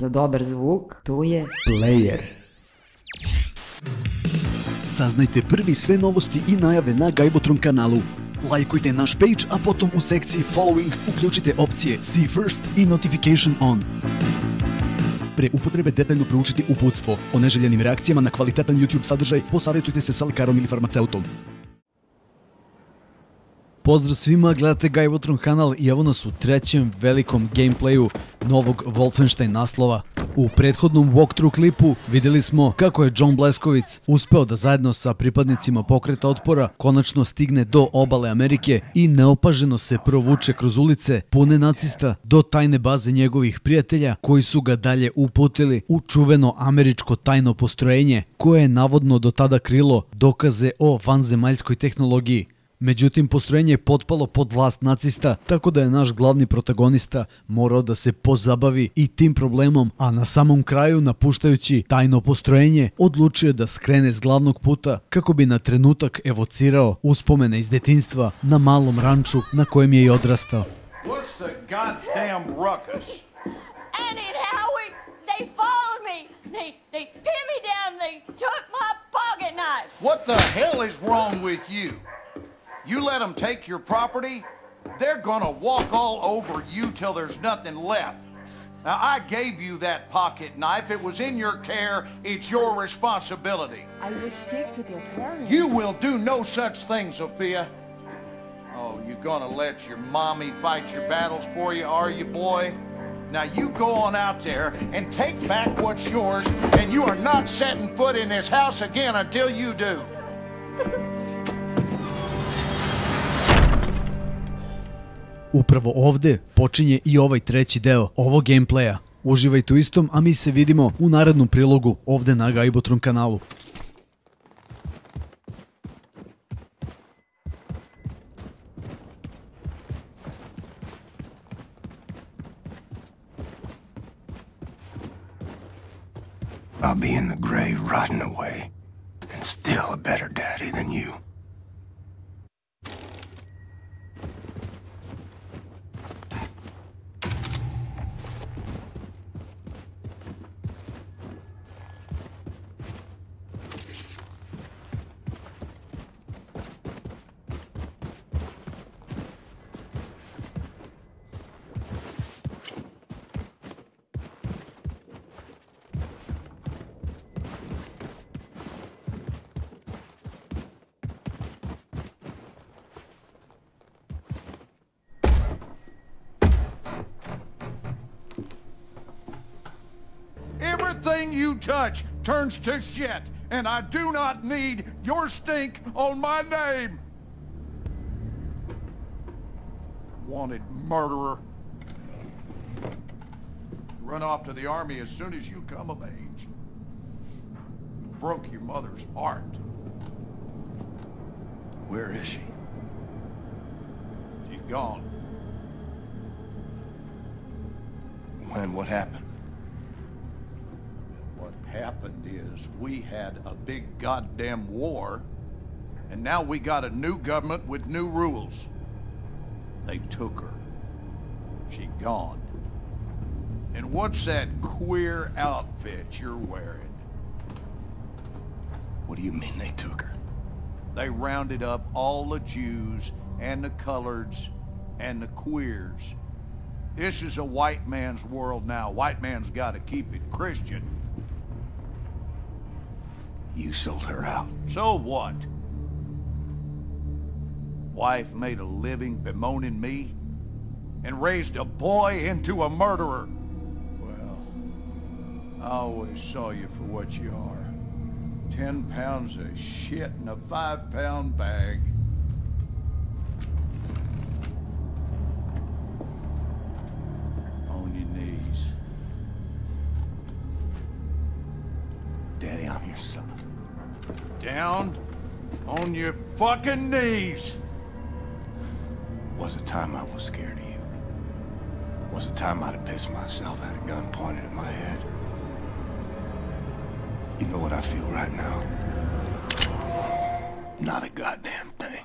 Za dobar zvuk, tu je player. Saznajte prvi sve novosti i najave na GAJBOTRON kanalu. Lajkujte naš page, a potom u sekciji Following uključite opcije See First i Notification On. Pre upotrebe detaljno proučiti uputstvo. O neželjenim reakcijama na kvalitetan YouTube sadržaj posavjetujte se sa lekarom ili farmaceutom. Pozdrav svima, gledate GAJBOTRON kanal i evo nas u trećem velikom gameplayu novog Wolfenstein naslova. U prethodnom walkthrough klipu vidjeli smo kako je John Blazkowitz uspeo da zajedno sa pripadnicima pokreta otpora konačno stigne do obale Amerike i neopaženo se provuče kroz ulice pune nacista do tajne baze njegovih prijatelja koji su ga dalje uputili u čuveno američko tajno postrojenje koje je navodno do tada krilo dokaze o vanzemaljskoj tehnologiji. Međutim, postrojenje je potpalo pod vlast nacista, tako da je naš glavni protagonista morao da se pozabavi i tim problemom, a na samom kraju, napuštajući tajno postrojenje, odlučio da skrene s glavnog puta kako bi na trenutak evocirao uspomene iz detinjstva na malom ranču na kojem je i odrastao. What's the goddamn ruckus? Annie and Howie, they followed me. They pinned me down. They took my pocket knife. What the hell is wrong with you? You let them take your property, they're gonna walk all over you till there's nothing left. Now, I gave you that pocket knife. It was in your care. It's your responsibility. I will speak to their parents. You will do no such thing, Sophia. Oh, you gonna let your mommy fight your battles for you, are you, boy? Now, you go on out there and take back what's yours, and you are not setting foot in this house again until you do. Upravo ovde počinje i ovaj treći deo ovog gameplaya. Uživajte u istom, a mi se vidimo u narednom prilogu ovde na GAJBOTRON kanalu. I'll be in the grave rotting away, and still a better daddy than you. Everything you touch turns to shit, and I do not need your stink on my name. Wanted murderer. Run off to the army as soon as you come of age. Broke your mother's heart. Where is she? She's gone. When? What happened? What happened is we had a big goddamn war, and now we got a new government with new rules. They took her. She gone. And what's that queer outfit you're wearing? What do you mean they took her? They rounded up all the Jews and the coloreds and the queers. This is a white man's world now. White man's got to keep it Christian. You sold her out. So what? Wife made a living bemoaning me and raised a boy into a murderer. Well, I always saw you for what you are. 10 pounds of shit in a 5-pound bag. On your knees. Daddy, I'm your son. Down on your fucking knees. Was a time I was scared of you. Was a time I'd have pissed myself, had a gun pointed at my head. You know what I feel right now? Not a goddamn thing.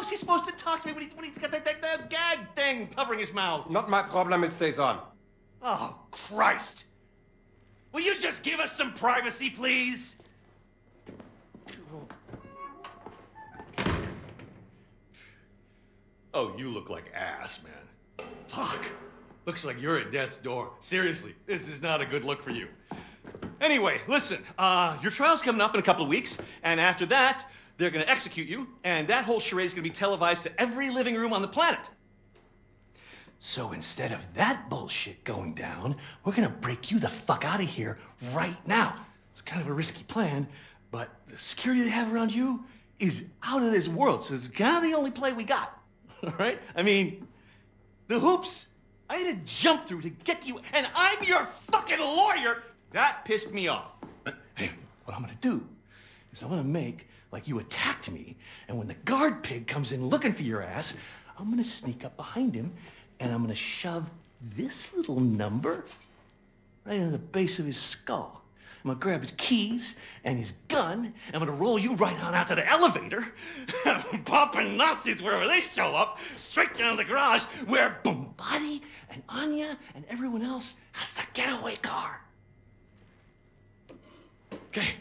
How's he supposed to talk to me when he's got that gag thing covering his mouth? Not my problem, it stays on. Oh, Christ. Will you just give us some privacy, please? Oh, you look like ass, man. Fuck. Looks like you're at death's door. Seriously, this is not a good look for you. Anyway, listen, your trial's coming up in a couple of weeks, and after that, they're gonna execute you, and that whole charade is gonna be televised to every living room on the planet. So instead of that bullshit going down, we're gonna break you the fuck out of here right now. It's kind of a risky plan, but the security they have around you is out of this world, so it's kind of the only play we got, all right? I mean, the hoops I had to jump through to get to you, and I'm your fucking lawyer. That pissed me off. Hey, what I'm gonna do is I'm gonna make like you attacked me, and when the guard pig comes in looking for your ass, I'm gonna sneak up behind him, and I'm gonna shove this little number right into the base of his skull. I'm gonna grab his keys and his gun, and I'm gonna roll you right on out to the elevator, popping Nazis wherever they show up, straight down to the garage where Bombati and Anya and everyone else has the getaway car. Okay,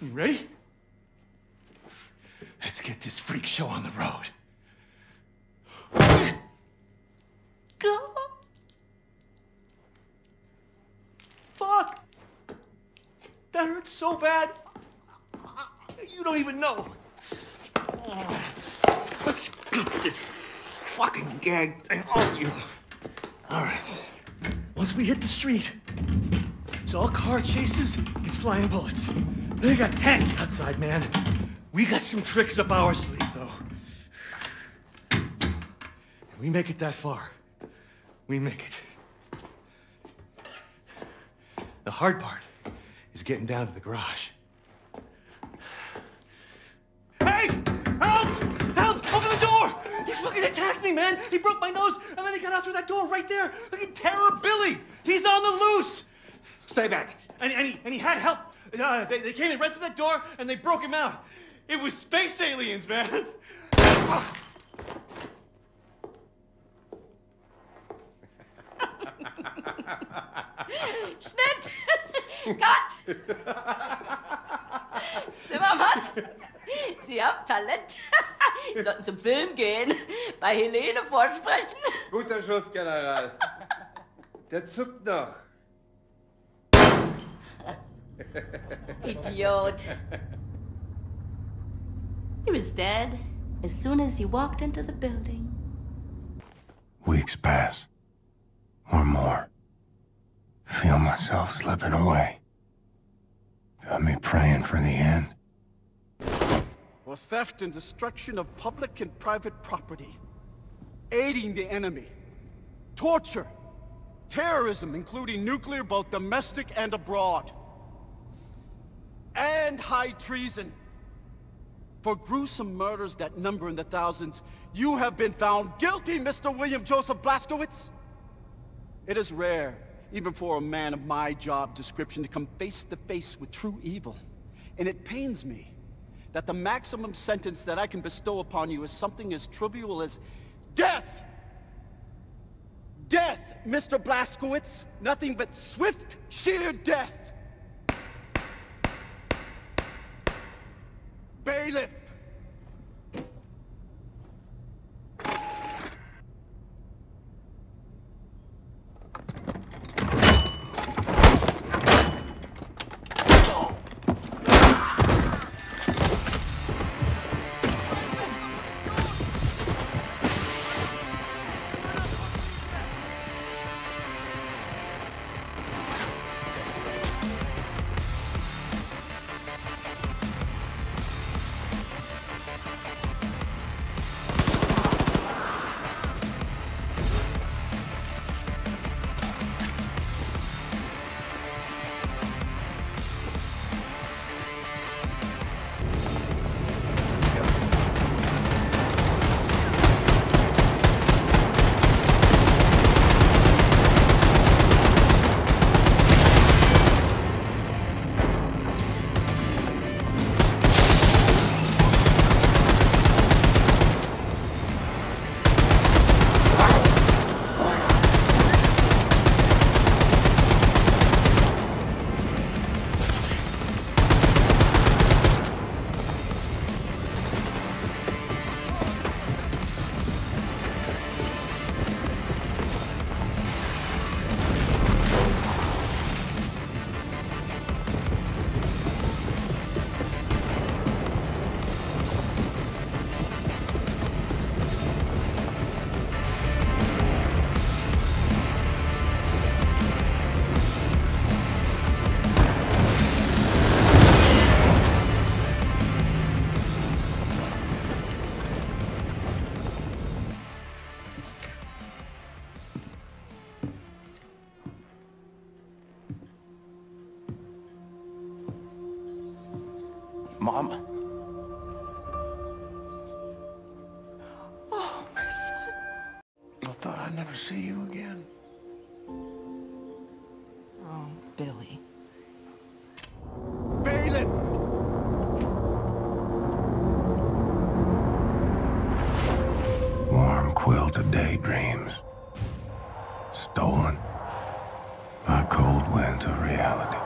you ready? Let's get this freak show on the road. Go! Fuck! That hurts so bad. You don't even know. Let's get this fucking gag thing off you. All right. Once we hit the street, it's all car chases and flying bullets. They got tanks outside, man. We got some tricks up our sleeve, though. If we make it that far, we make it. The hard part is getting down to the garage. Hey! Help! Help! Open the door! He fucking attacked me, man! He broke my nose, and then he got out through that door right there! Fucking Terror Billy! He's on the loose! Stay back. And he had help. They came in right through that door, and they broke him out. It was space aliens, man! Schnitt! Cut! Zimmermann, Sie haben Talent. Sie sollten zum Film gehen, bei Helene vorsprechen. Guter Schuss, General. Der zuckt noch. Idiot. He was dead as soon as he walked into the building. Weeks pass. Or more. Feel myself slipping away. Got me praying for the end. For theft and destruction of public and private property, aiding the enemy, torture, terrorism, including nuclear, both domestic and abroad, and high treason. For gruesome murders that number in the thousands, you have been found guilty, Mr. William Joseph Blazkowitz. It is rare, even for a man of my job description, to come face to face with true evil. And it pains me that the maximum sentence that I can bestow upon you is something as trivial as death! Death, Mr. Blazkowitz! Nothing but swift, sheer death! Bailiff! Mama. Oh, my son. I thought I'd never see you again. Oh, Billy. Balin! Warm quilted daydreams. Stolen by cold winds of reality.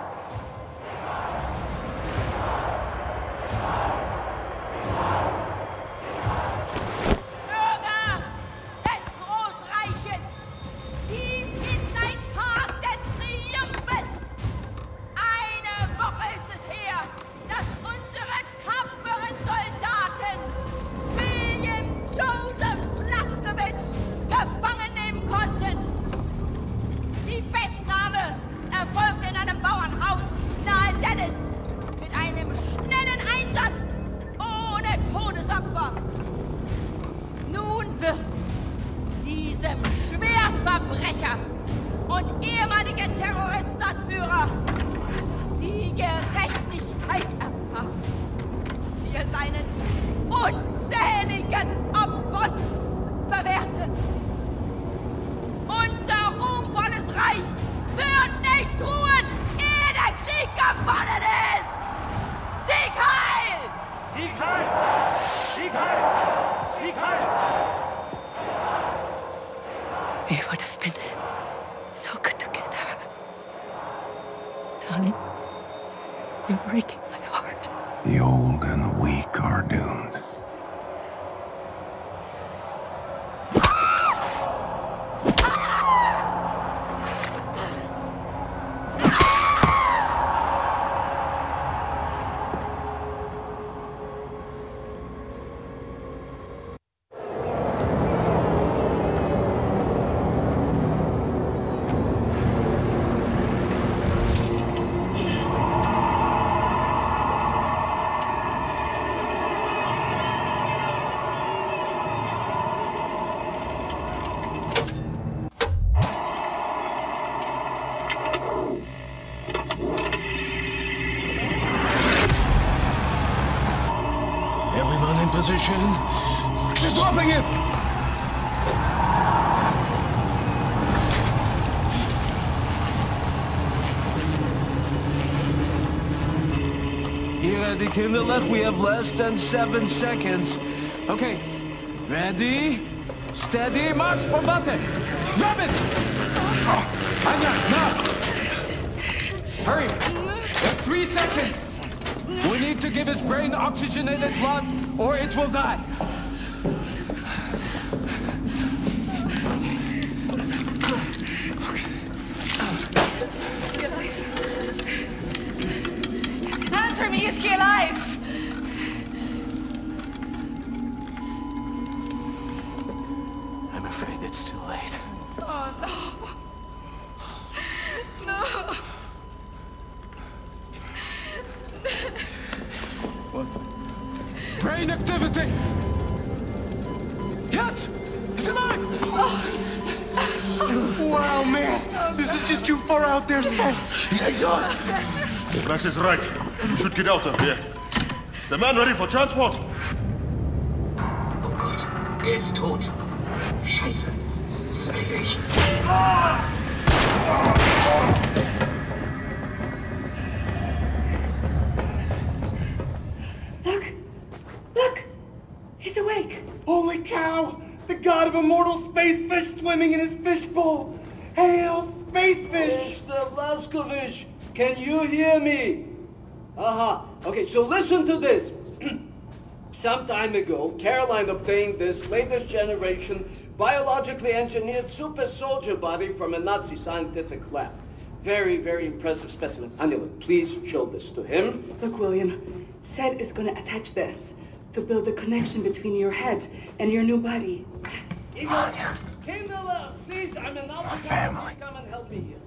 Verbrecher und ehemalige Terroristenanführer die Gerechtigkeit erfahren, die er seinen unzähligen Opfern verwehrten. Unser ruhmvolles Reich wird nicht ruhen, ehe der Krieg gewonnen ist! Sieg heil! Sieg heil! Sieg heil! Sieg heil! We would have been so good together. Darling, you're breaking my heart. The old and the weak are doomed. Position. She's dropping it! Ready, kinderlijk? We have less than 7 seconds. Okay, ready, steady, march, Povratak! Grab it! Anya, now! Hurry! You have 3 seconds! We need to give his brain oxygenated blood, or it will die. Is he alive? Answer me, is he alive? I'm afraid it's too late. Oh, no. No. What? Brain activity! Yes! He's alive! Wow, man! This is just too far out there, son! He's on! Max is right. We should get out of here. The man ready for transport! Oh Gott, ist tot. Scheiße. Das ist ich. Look! He's awake! Holy cow! The god of immortal space fish swimming in his fishbowl! Hail, space fish! Mr. Blazkowitz, can you hear me? Okay, so listen to this. Some time ago, Caroline obtained this latest generation biologically engineered super soldier body from a Nazi scientific lab. Very, very impressive specimen. Anila, please show this to him. Look, William, Seth is gonna attach this to build a connection between your head and your new body. Igor, Kindler, please, I'm an family. Come and help me here.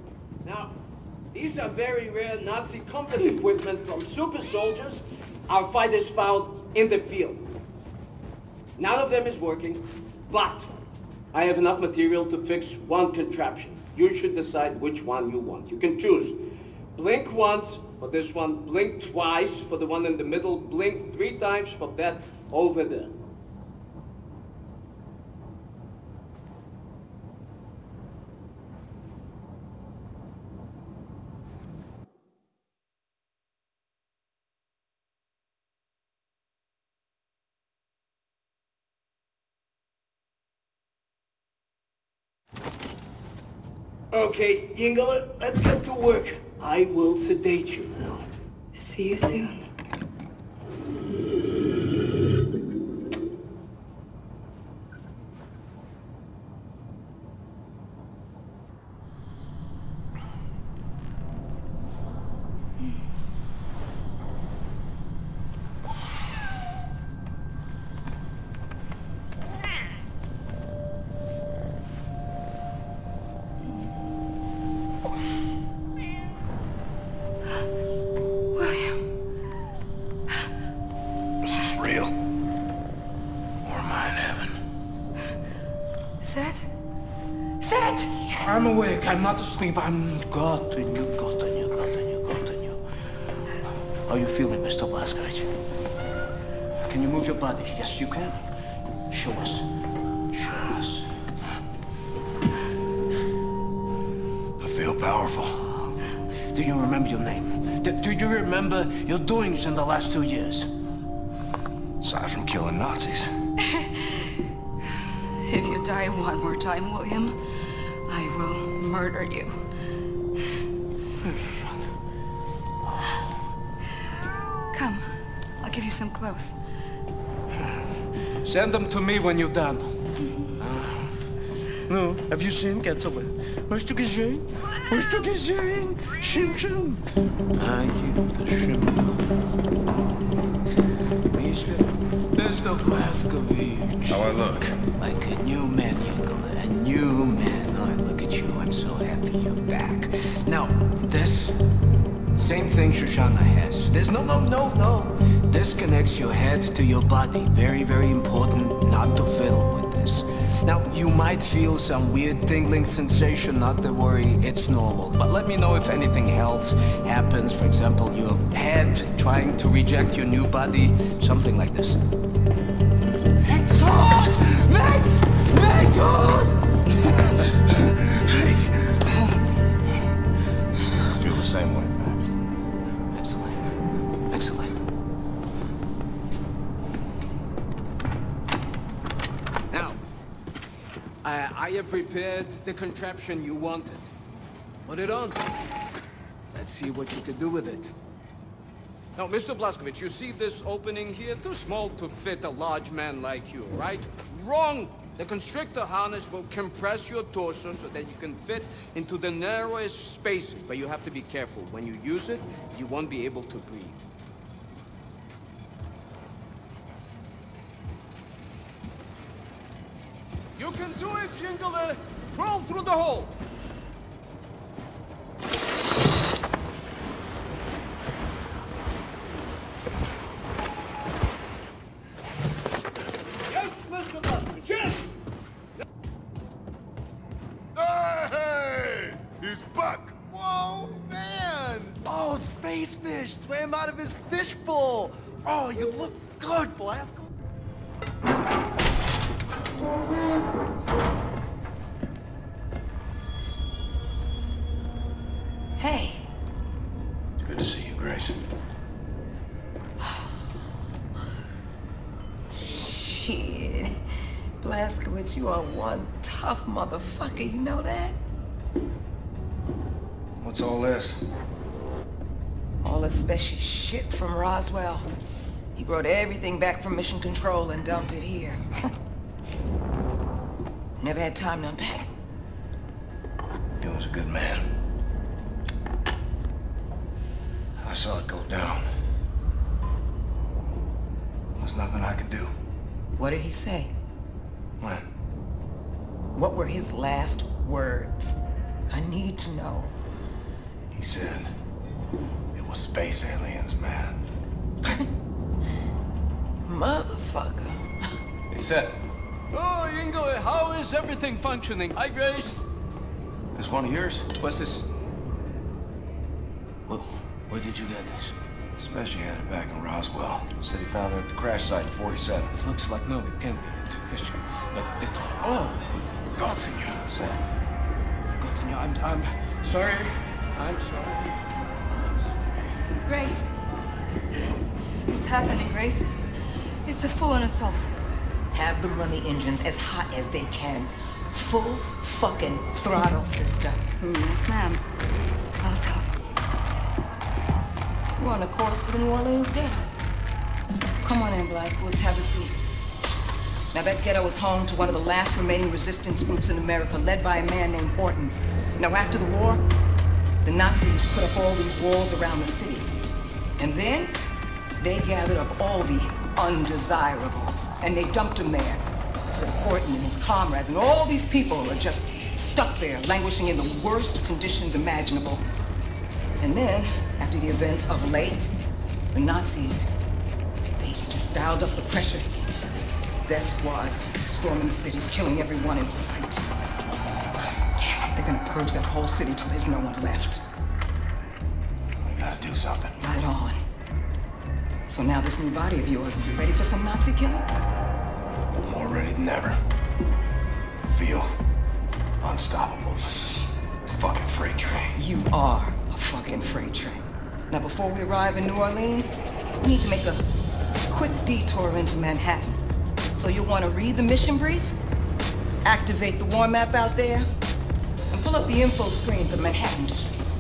Now, these are very rare Nazi combat equipment from super soldiers our fighters found in the field. None of them is working, but I have enough material to fix one contraption. You should decide which one you want. You can choose blink once For this one, blink twice. For the one in the middle, blink 3 times. For that over there. Okay, Yingala, let's get to work. I will sedate you now. See you soon. I'm awake, I'm not asleep, I'm gotten you. How are you feeling, Mr. Blazkowitz? Can you move your body? Yes, you can. Show us. I feel powerful. Do you remember your name? Do you remember your doings in the last 2 years? Aside from killing Nazis. If you die one more time, William, I will murder you. Come, I'll give you some clothes. Send them to me when you're done. No, have you seen Getaway? Hast du gesehen? Shimshim. Are you the Shimshim? Mr. Blazkowitz. How I look? Like a new man, Yingala. A new man. Oh, look at you. I'm so happy you're back. Now, this same thing Shoshana has. There's no. This connects your head to your body. Very, very important not to fiddle with this. Now, you might feel some weird tingling sensation. Not to worry, it's normal. But let me know if anything else happens. For example, your head trying to reject your new body. Something like this. It's hot! Make hot! I feel the same way, Max. Excellent. Now, I have prepared the contraption you wanted. Put it on. Let's see what you can do with it. Now, Mr. Blazkowitz, you see this opening here? Too small to fit a large man like you, right? Wrong! The constrictor harness will compress your torso so that you can fit into the narrowest spaces, but you have to be careful. When you use it, you won't be able to breathe. You can do it, Yingala! Crawl through the hole! Yes, Mr. Blazkowitz, yes! Hey! He's back! Whoa, man! Oh, it's Space Fish! Swam out of his fishbowl! Oh, you look good, Blazkowitz! Hey. It's good to see you, Grace. Shit. Blazkowitz, you are one tough motherfucker, you know that? What's all this? All the special shit from Roswell. He brought everything back from Mission Control and dumped it here. Never had time to unpack it. He was a good man. I saw it go down. There's nothing I could do. What did he say? When? What were his last words? I need to know. He said it was space aliens, man. Motherfucker. He said. Oh, Yingala, how is everything functioning? Hi, Grace. This one of yours? What's this? Where did you get this? Special had it back in Roswell. Said he found it at the crash site in 47. Looks like no, it can't be it. History. Oh, Gottenya. Gottenya, I'm sorry. I'm sorry. Grace. It's happening, Grace. It's a full-on assault. Have them run the engines as hot as they can. Full fucking throttle, sister. Yes, ma'am. I'll tell them. We're on a course for the New Orleans ghetto. Come on in, Blazkowitz, have a seat. Now, that ghetto is home to one of the last remaining resistance groups in America, led by a man named Horton. Now, after the war, the Nazis put up all these walls around the city. And then, they gathered up all the undesirables, and they dumped them there. So that Horton and his comrades and all these people are just stuck there, languishing in the worst conditions imaginable. And then, after the event of late, the Nazis, they just dialed up the pressure. Death squads storming cities, killing everyone in sight. Damn it, they're gonna purge that whole city till there's no one left. We gotta do something. Right on. So now this new body of yours, is it ready for some Nazi killing? More ready than ever. Feel unstoppable. It's a fucking freight train. You are a fucking freight train. Now, before we arrive in New Orleans, we need to make a quick detour into Manhattan. So you'll want to read the mission brief, activate the war map out there, and pull up the info screen for the Manhattan districts.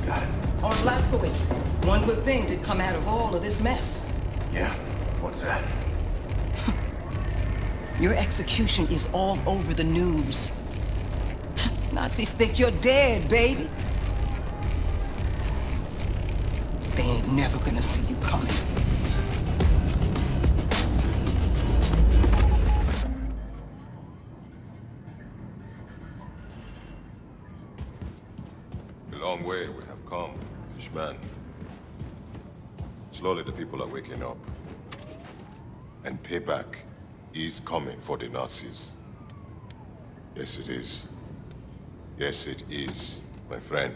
Got it. On Blazkowitz, one good thing did come out of all of this mess. Yeah? What's that? Your execution is all over the news. Nazis think you're dead, baby. They ain't never gonna see you coming. A long way we have come, Fishman. Slowly the people are waking up. And payback is coming for the Nazis. Yes, it is. Yes, it is, my friend.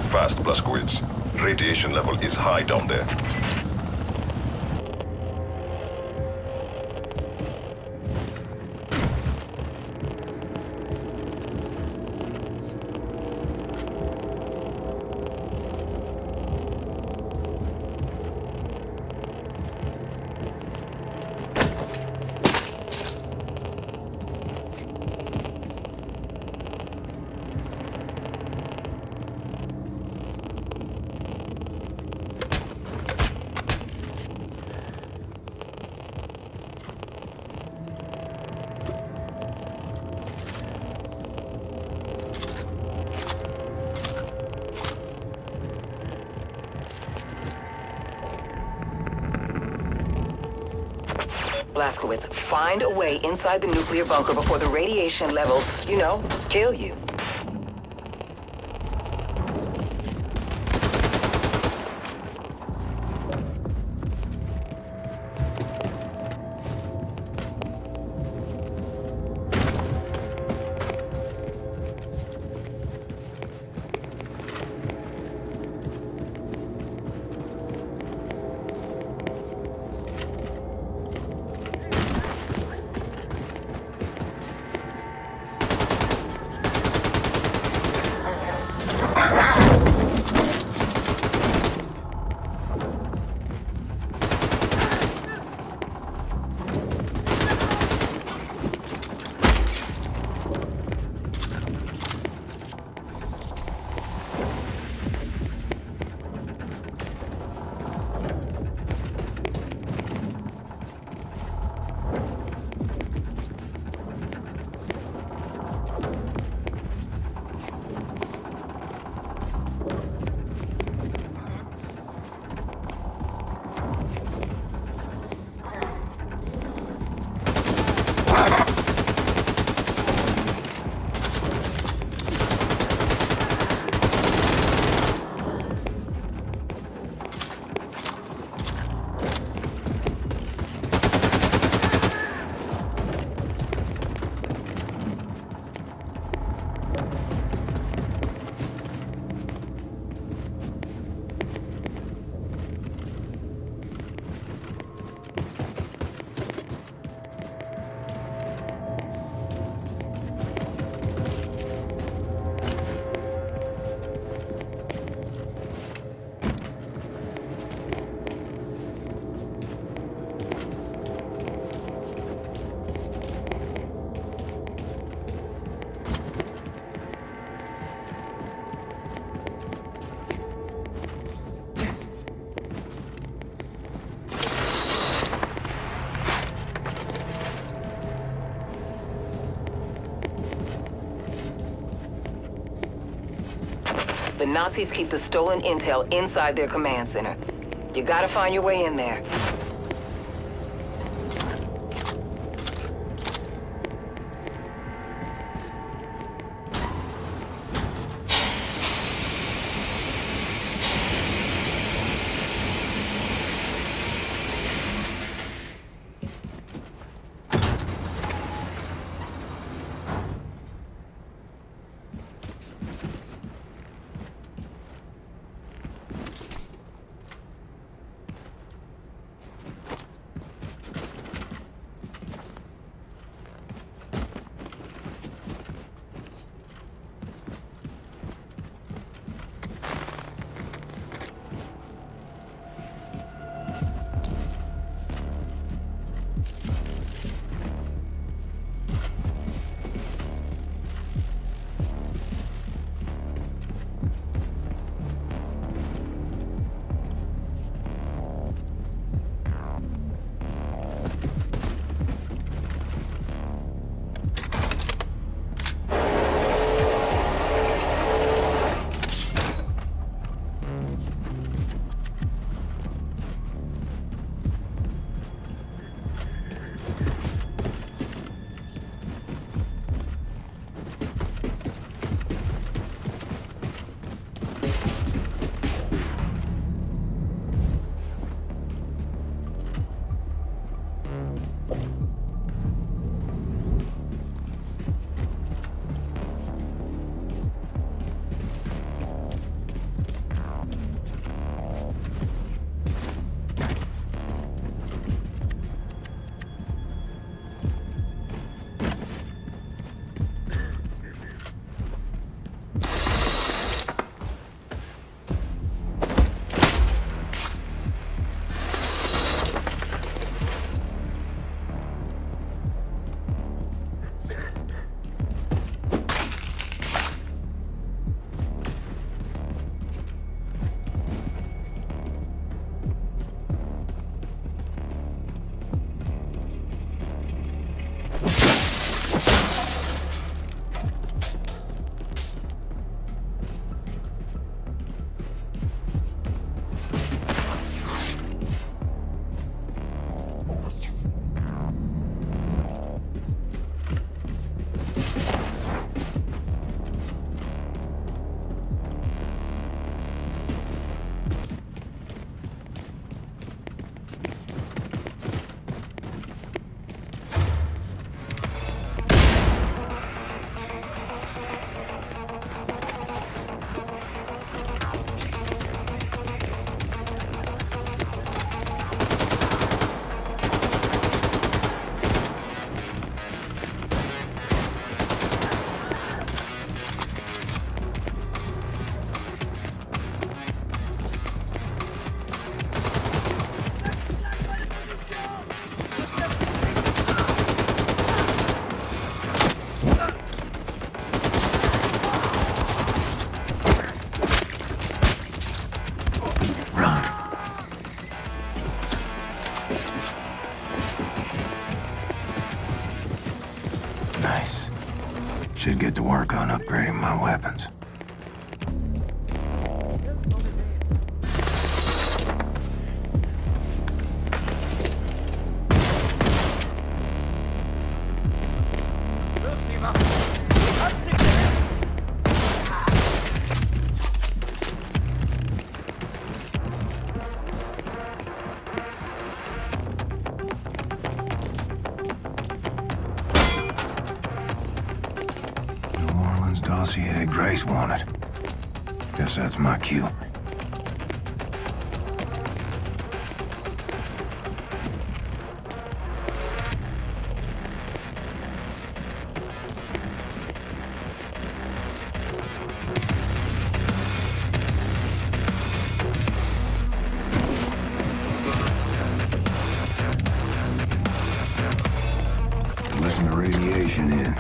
Fast, Blazkowitz. Radiation level is high down there. Blazkowitz, find a way inside the nuclear bunker before the radiation levels, you know, kill you. The Nazis keep the stolen intel inside their command center. You gotta find your way in there. Should get to work on upgrading my weapons. Dossier Grace wanted. Guess that's my cue. Listen to radiation in.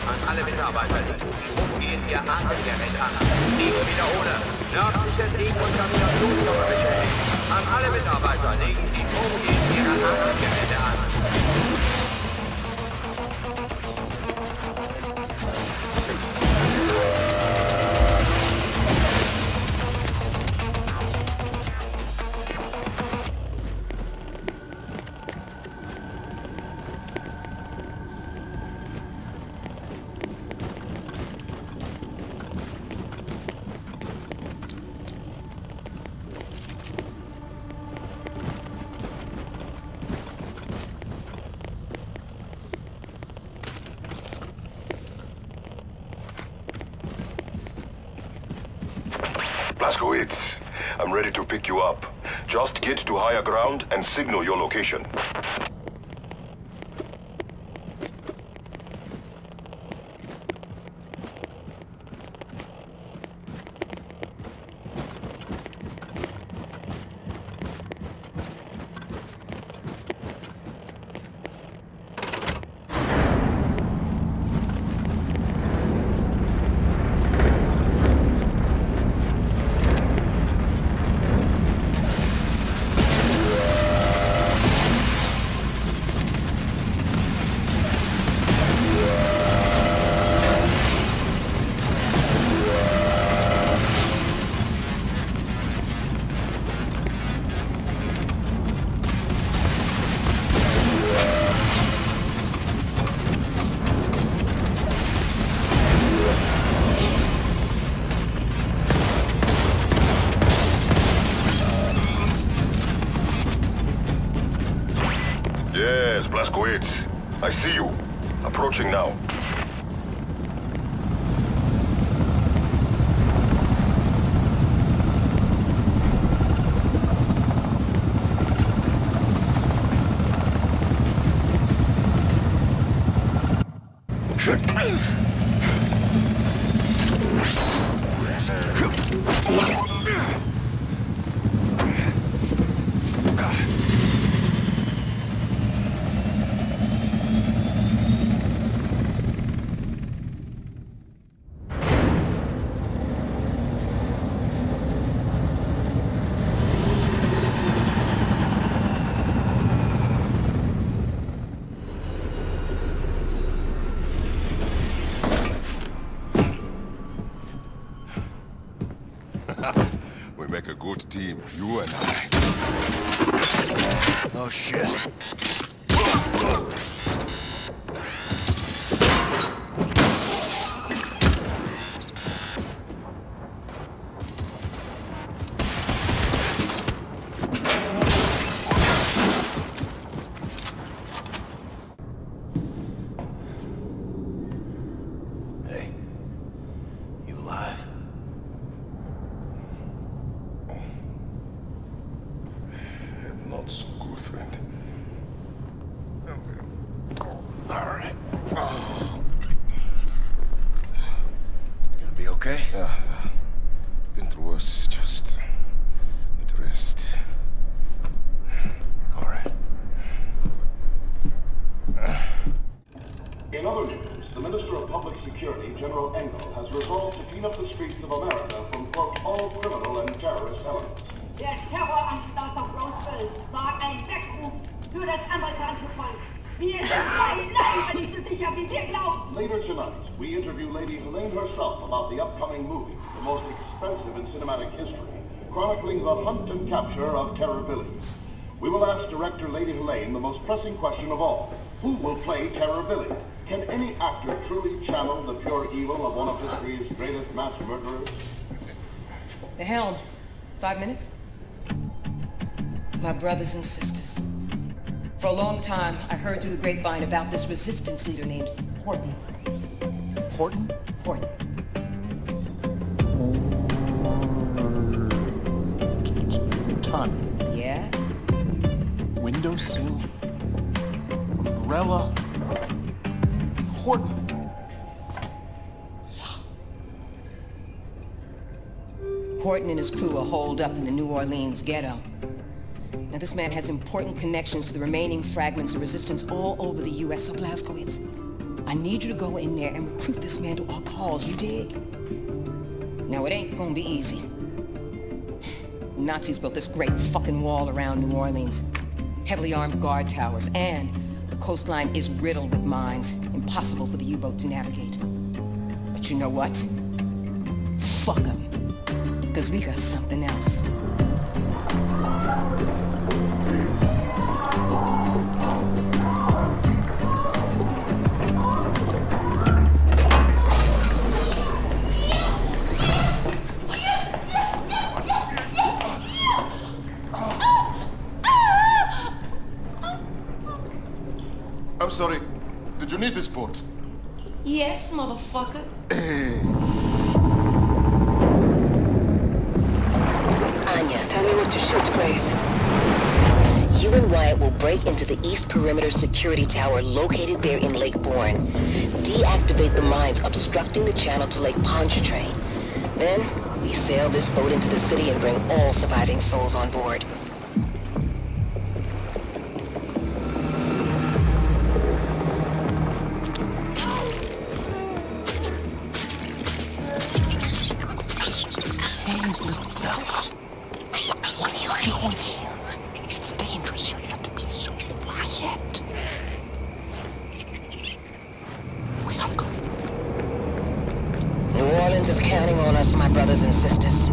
An alle Mitarbeiter, umgehen ihr Atemgerät an. Ich wiederhole, nördliche Dekontaminationskammer beschädigt. An alle Mitarbeiter legen Sie umgehend Ihre Atemgeräte an. Blazkowitz, I'm ready to pick you up. Just get to higher ground and signal your location. Yes, Blazkowitz. I see you. Approaching now. We make a good team, you and I. Oh, shit. Hey, you alive? Not so good, friend. All right. Oh. Gonna be okay? Yeah. Been through worse. Just need to rest. All right. In other news, the Minister of Public Security, General Engel, has resolved to clean up the streets of America from, quote, all criminal and terrorist elements. Der Terroranschlag auf Roswell war ein Weckruf für das amerikanische Volk. Wir sind bleiben nicht so sicher, wie wir glauben. Later tonight, we interview Lady Helene herself about the upcoming movie, the most expensive in cinematic history, chronicling the hunt and capture of terror villains. We will ask director Lady Helene the most pressing question of all. Who will play Terror Billy? Can any actor truly channel the pure evil of one of history's greatest mass murderers? The helm. 5 minutes? My brothers and sisters. For a long time, I heard through the grapevine about this resistance leader named Horton. Horton? Horton. Ton. Yeah? Windowsill. Umbrella. Horton. Horton and his crew are holed up in the New Orleans ghetto. Now, this man has important connections to the remaining fragments of resistance all over the U.S. So, Blazkowitz, I need you to go in there and recruit this man to our cause, you dig? Now, it ain't gonna be easy. The Nazis built this great fucking wall around New Orleans. Heavily armed guard towers, and the coastline is riddled with mines, impossible for the U-boat to navigate. But you know what? Fuck them. Because we got something else. I'm sorry. Did you need this boat? Yes, motherfucker. Hey. escort to Schild's Grace. You and Wyatt will break into the East Perimeter Security Tower located there in Lake Bourne. Deactivate the mines obstructing the channel to Lake Pontchartrain. Then, we sail this boat into the city and bring all surviving souls on board. Is counting on us, my brothers and sisters.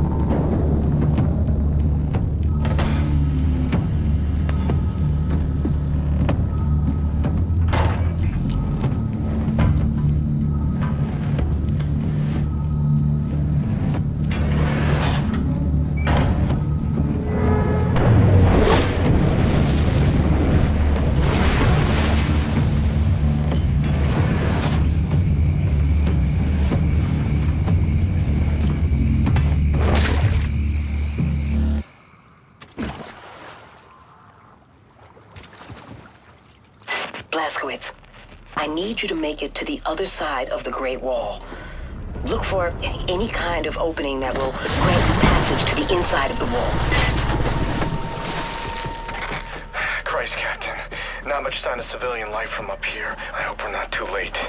Blazkowitz, I need you to make it to the other side of the Great Wall. Look for any kind of opening that will grant you passage to the inside of the wall. Christ, Captain. Not much sign of civilian life from up here. I hope we're not too late.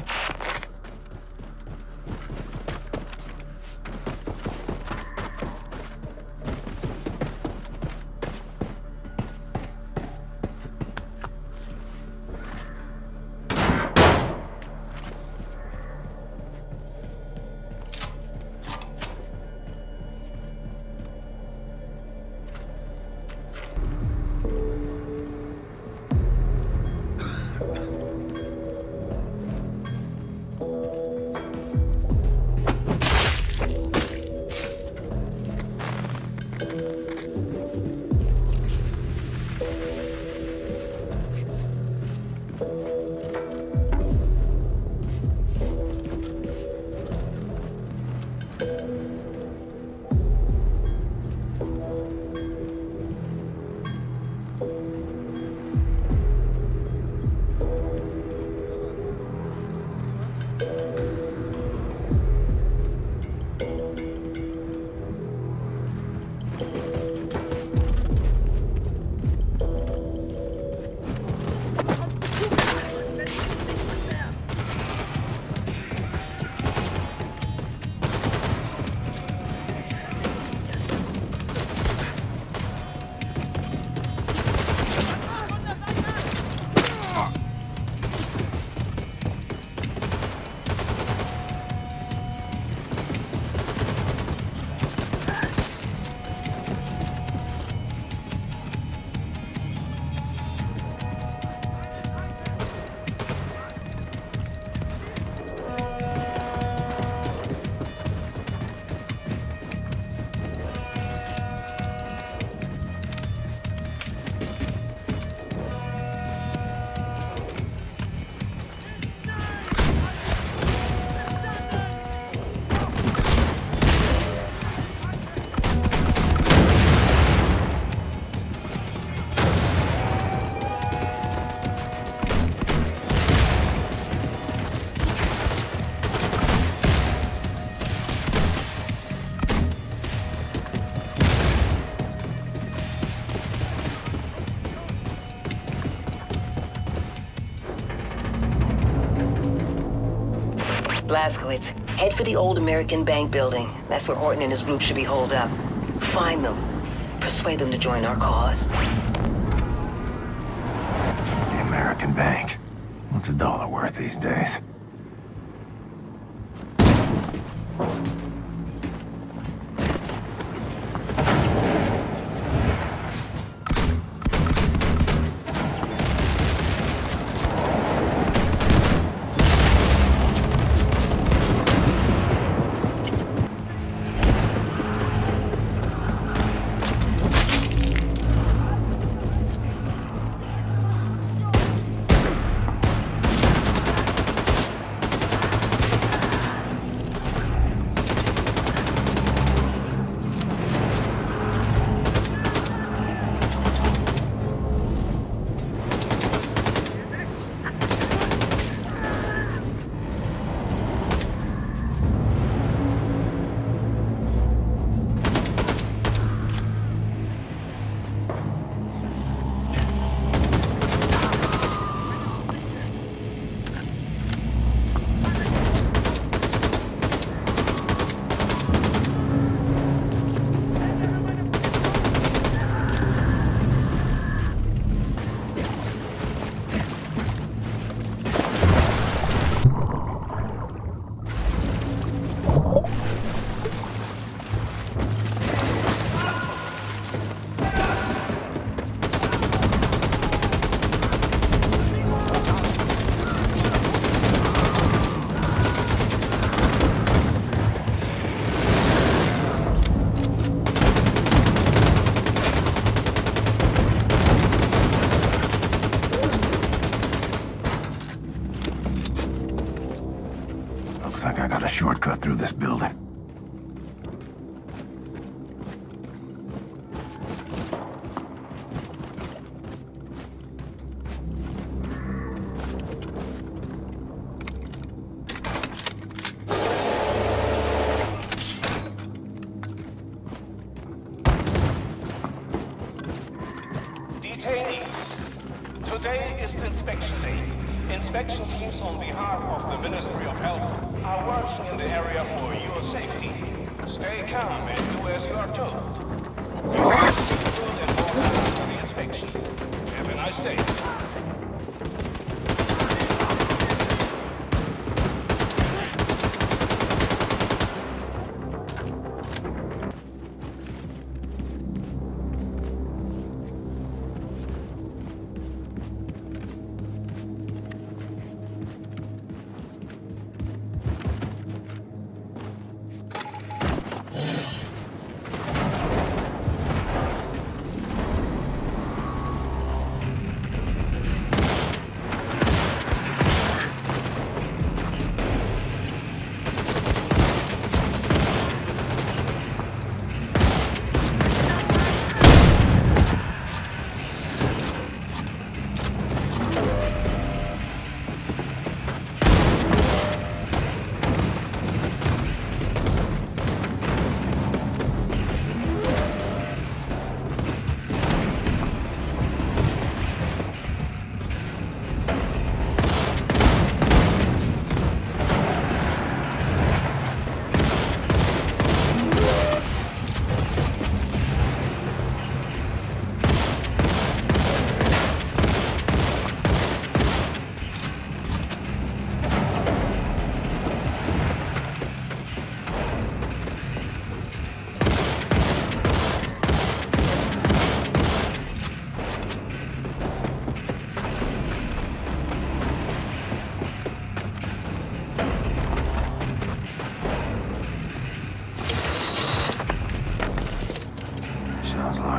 Blazkowitz, head for the old American Bank building. That's where Horton and his group should be holed up. Find them. Persuade them to join our cause. The American Bank. What's $1 worth these days? Looks like I got a shortcut through this building. Detainees, today is inspection day. Inspection teams on behalf of the Ministry of Health are working in the area for your safety. Stay calm and do as you are told. You will be good and more after the inspection. Have a nice day.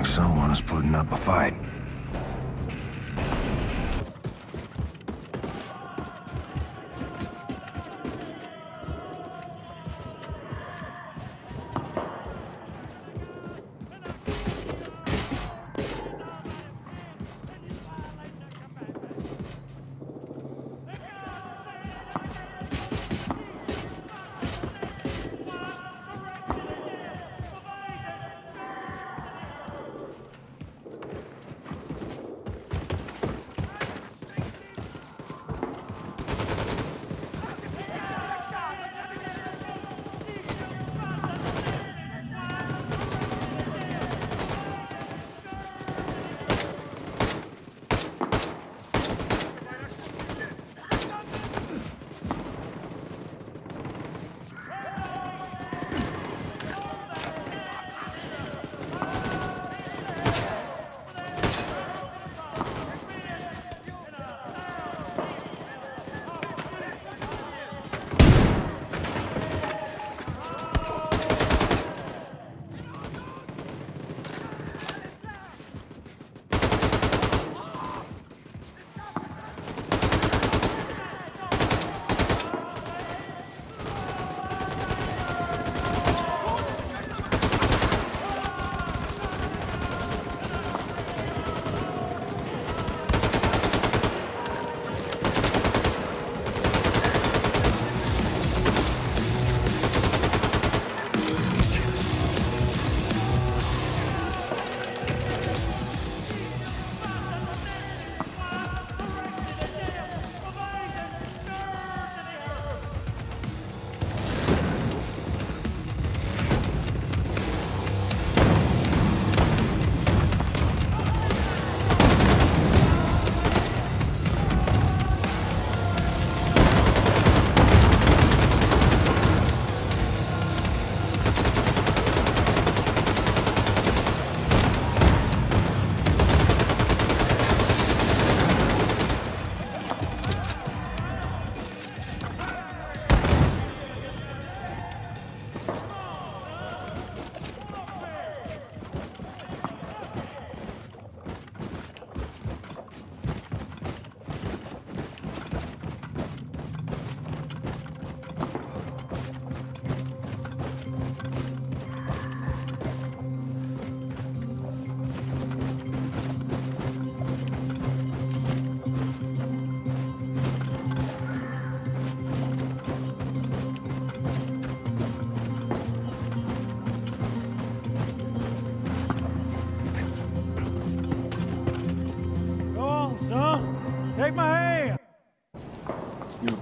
Someone's putting up a fight.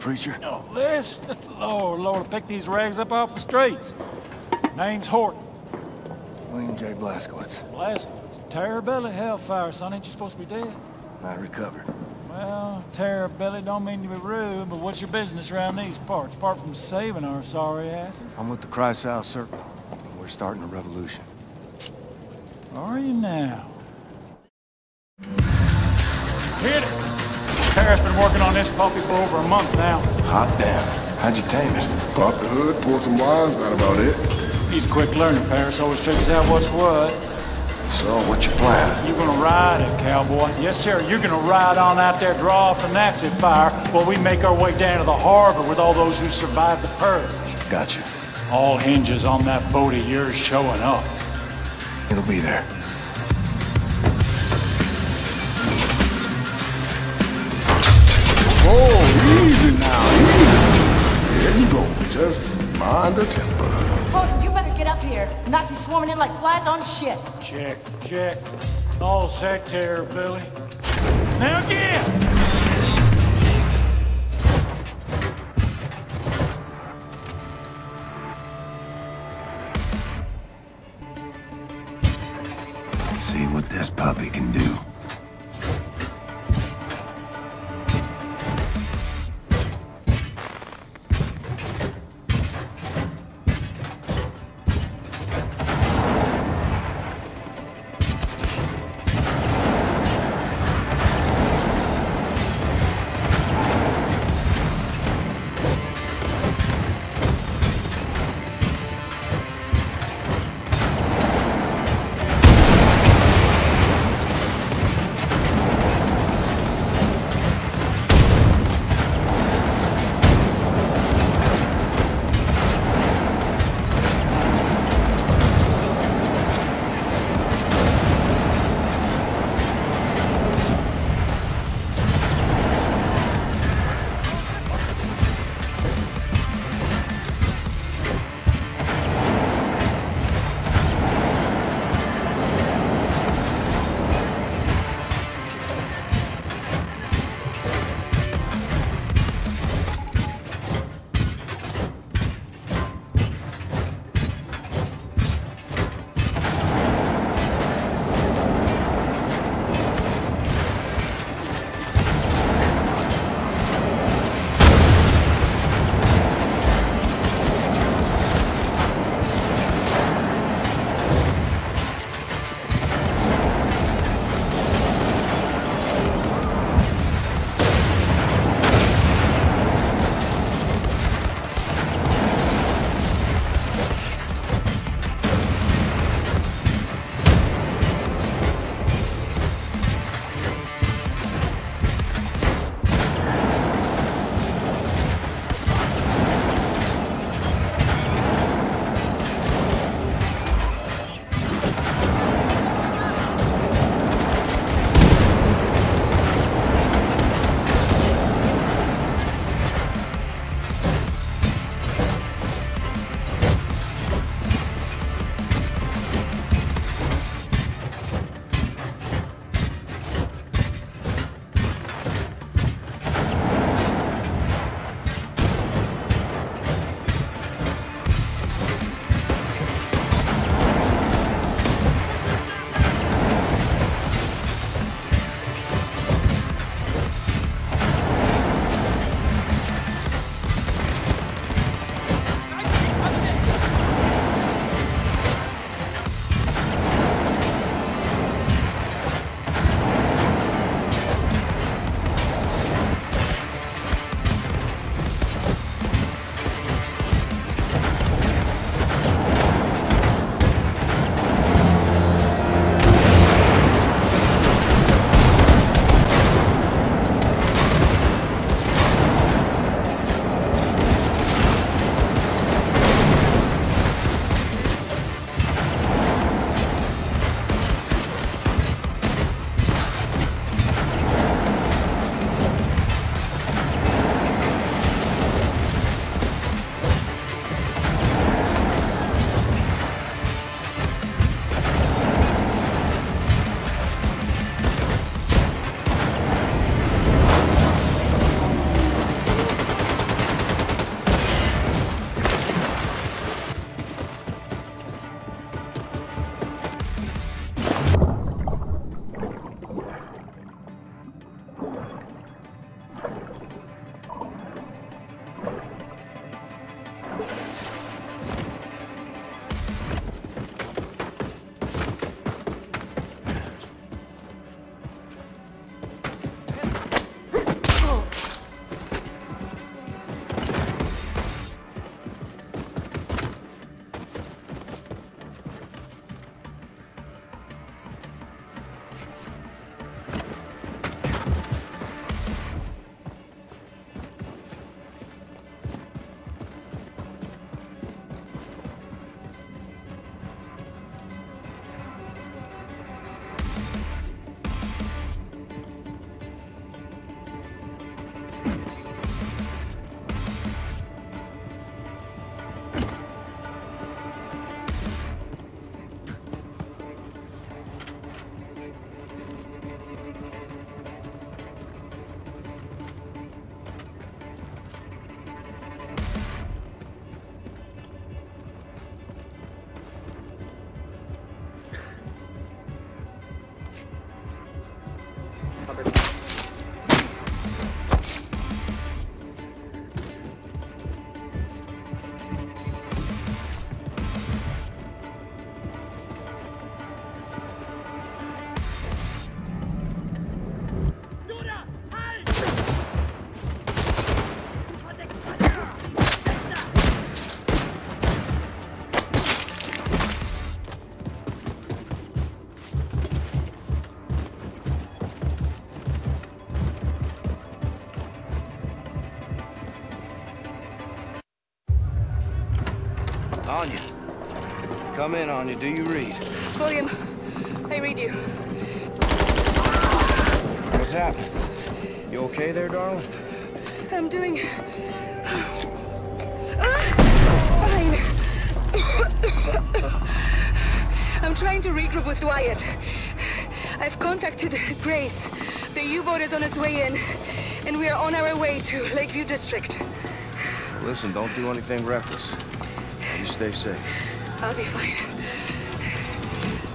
preacher? No, this? Lord, pick these rags up off the streets. Name's Horton. William J. Blazkowitz. Blazkowitz? Terror-belly hellfire, son. Ain't you supposed to be dead? I recovered. Well, terror-belly don't mean to be rude, but what's your business around these parts, apart from saving our sorry asses? I'm with the Christ-House Circle. We're starting a revolution. Are you now? Hit it! Tara's been working on this puppy for over a month now. Hot damn. How'd you tame it? Popped the hood, pulled some wires, that about it. He's a quick learner, Paris. Always figures out what's what. So, what's your plan? You're gonna ride it, cowboy. Yes, sir. You're gonna ride on out there, draw off the Nazi fire, while we make our way down to the harbor with all those who survived the purge. Gotcha. All hinges on that boat of yours showing up. It'll be there. Oh, easy now, easy. There you go. Just mind the temper. Horton, you better get up here. Nazis swarming in like flies on shit. Check. All set, Terror-belly. Now again! See what this puppy can do. Anya. Come in, Anya. Do you read? William, I read you. What's happening? You okay there, darling? I'm doing... fine. I'm trying to regroup with Wyatt. I've contacted Grace. The U-boat is on its way in, and we are on our way to Lakeview District. Listen, don't do anything reckless. You stay safe. I'll be fine.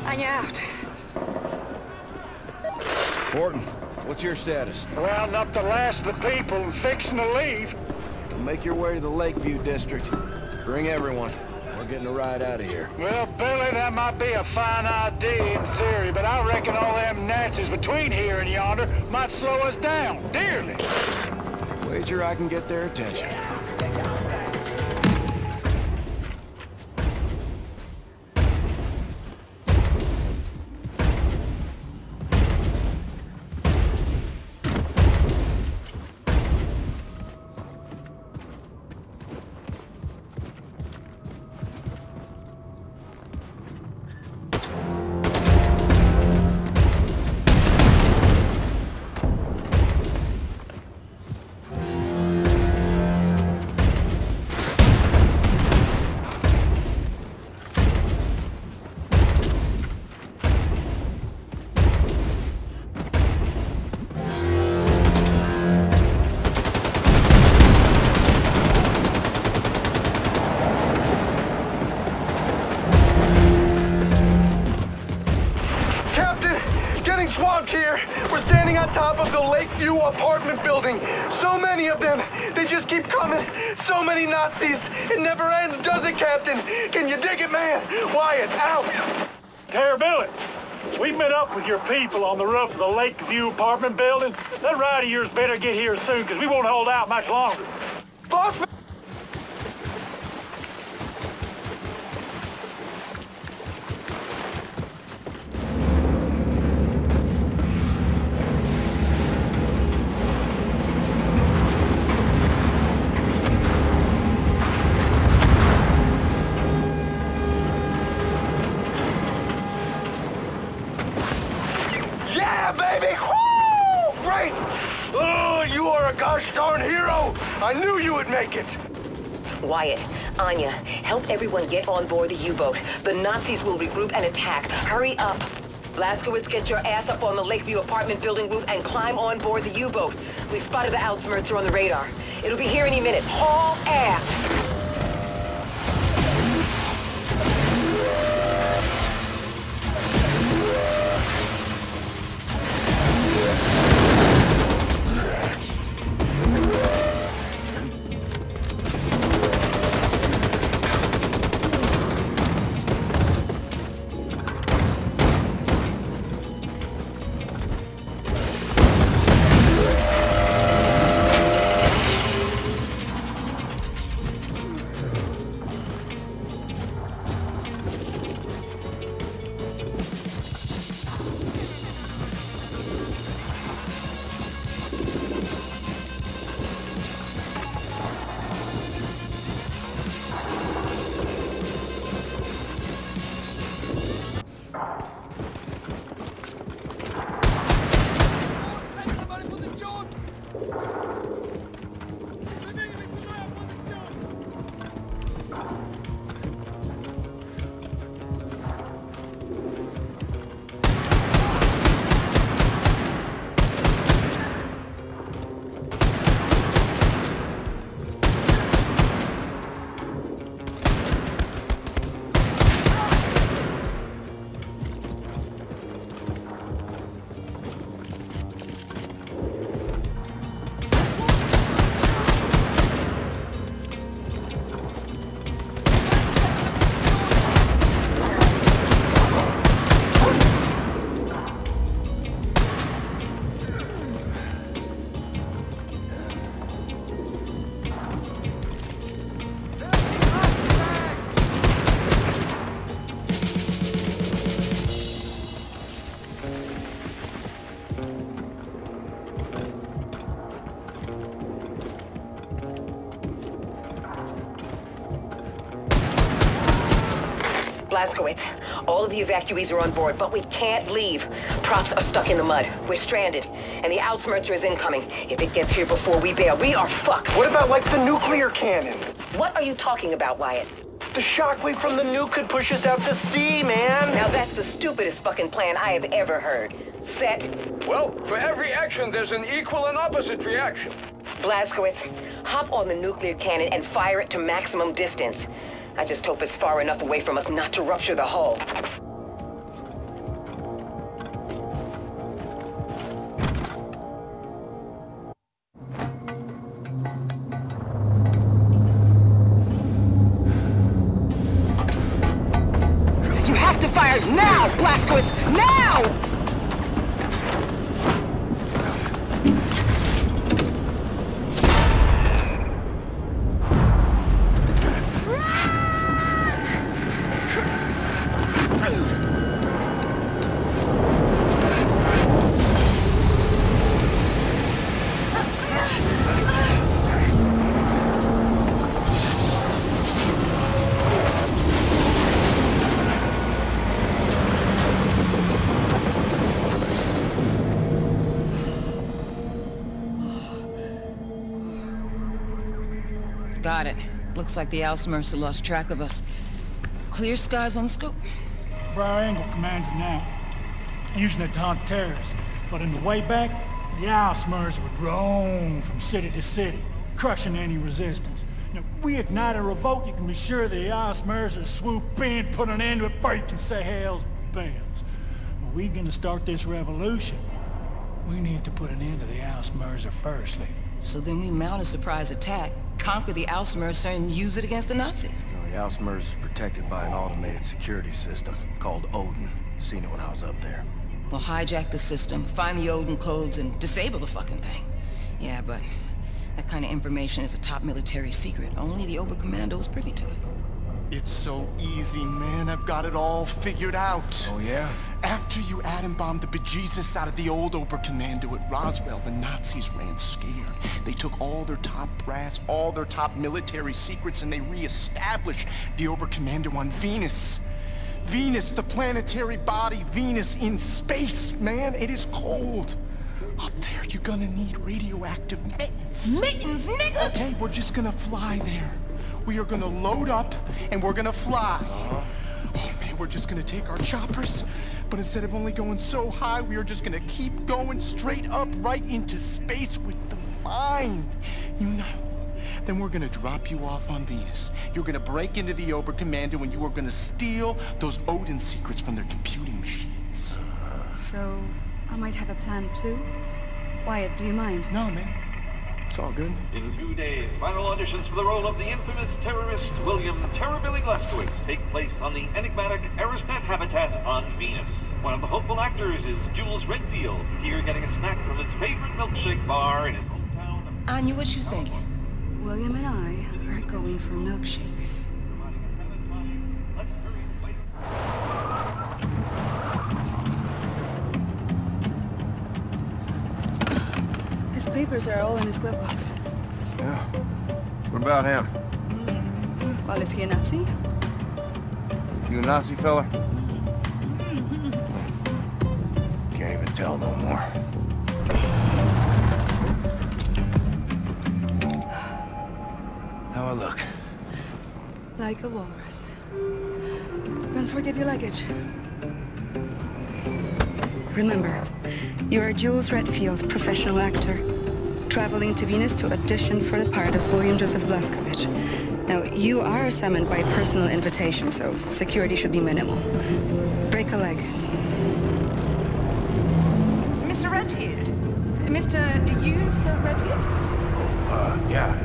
Anya out. Horton, what's your status? Rounding up the last of the people and fixing to leave. Make your way to the Lakeview District. Bring everyone. We're getting a ride out of here. Well, Billy, that might be a fine idea in theory, but I reckon all them Nazis between here and yonder might slow us down, dearly. Wager I can get their attention. Here, we're standing on top of the Lakeview apartment building. So many of them, they just keep coming. So many Nazis. It never ends, does it, Captain? Can you dig it, man? Wyatt, out. Billy, we've met up with your people on the roof of the Lakeview apartment building. That ride of yours better get here soon, because we won't hold out much longer. Boss man. I knew you would make it! Wyatt, Anya, help everyone get on board the U-boat. The Nazis will regroup and attack. Hurry up! Blazkowitz, get your ass up on the Lakeview apartment building roof and climb on board the U-boat. We've spotted the Outsmerzer on the radar. It'll be here any minute. Haul ass! Blazkowitz, all of the evacuees are on board, but we can't leave. Props are stuck in the mud. We're stranded, and the Ausmerzer is incoming. If it gets here before we bail, we are fucked. What about, like, the nuclear cannon? What are you talking about, Wyatt? The shockwave from the nuke could push us out to sea, man! Now that's the stupidest fucking plan I have ever heard. Set. Well, for every action, there's an equal and opposite reaction. Blazkowitz, hop on the nuclear cannon and fire it to maximum distance. I just hope it's far enough away from us not to rupture the hull. You have to fire now, Blazkowitz! Now! Got it. Looks like the Ausmerzer lost track of us. Clear skies on the scope. For our angle commands it now. Using it to hunt terrorists. But in the way back, the Ausmerzer would roam from city to city, crushing any resistance. Now, if we ignite a revolt, you can be sure the Ausmerzer swoop in, put an end to it before you can say hell's bells. If we're gonna start this revolution, we need to put an end to the Ausmerzer firstly. So then we mount a surprise attack, conquer the Ausmerzer, and use it against the Nazis. No, the Ausmerzer is protected by an automated security system called Odin. Seen it when I was up there. We'll hijack the system, find the Odin codes, and disable the fucking thing. Yeah, but that kind of information is a top military secret. Only the Oberkommando is privy to it. It's so easy, man. I've got it all figured out. Oh, yeah? After you atom bombed the bejesus out of the old Oberkommando at Roswell, the Nazis ran scared. They took all their top brass, all their top military secrets, and they re-established the Oberkommando on Venus. Venus, the planetary body, Venus in space, man. It is cold. Up there, you're gonna need radioactive mittens. Mittens, nigga! Okay, we're just gonna fly there. We are gonna load up, and we're gonna fly. Oh, man, we're just gonna take our choppers, but instead of only going so high, we are just gonna keep going straight up right into space with the mind. You know? Then we're gonna drop you off on Venus. You're gonna break into the Oberkommando, and you are gonna steal those Odin secrets from their computing machines. So, I might have a plan too? Wyatt, do you mind? No, man. It's all good. In 2 days, final auditions for the role of the infamous terrorist William Terrorbilly Blazkowitz take place on the enigmatic Aristat habitat on Venus. One of the hopeful actors is Jules Redfield, here getting a snack from his favorite milkshake bar in his hometown. Anya, what you thinking? William and I are going for milkshakes. His papers are all in his glove box. Yeah. What about him? Well, is he a Nazi? You a Nazi fella? Can't even tell no more. How I look? Like a walrus. Don't forget your luggage. Remember, you are Jules Redfield, professional actor, traveling to Venus to audition for the part of William Joseph Blazkowicz. Now, you are summoned by personal invitation, so security should be minimal. Break a leg. Mr. Redfield? Mr. Hughes Redfield? Yeah,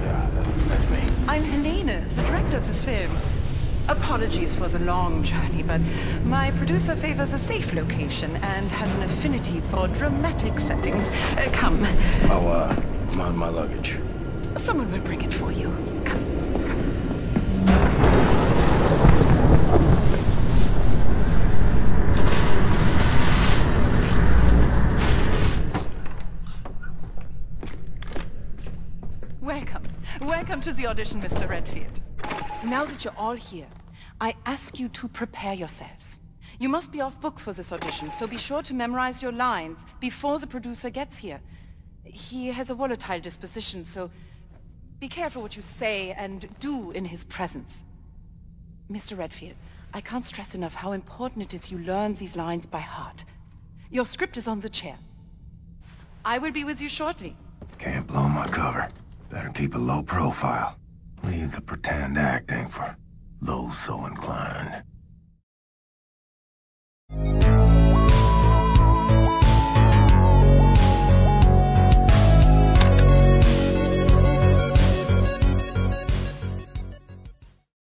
that's me. I'm Helena, the director of this film. Apologies for the long journey, but my producer favors a safe location and has an affinity for dramatic settings. Come. Oh, my luggage. Someone will bring it for you. Come. Welcome to the audition, Mr. Redfield. Now that you're all here, I ask you to prepare yourselves. You must be off book for this audition, so be sure to memorize your lines before the producer gets here. He has a volatile disposition, so be careful what you say and do in his presence. Mr. Redfield, I can't stress enough how important it is you learn these lines by heart. Your script is on the chair. I will be with you shortly. Can't blow my cover. Better keep a low profile. Leave the pretend acting for those so inclined.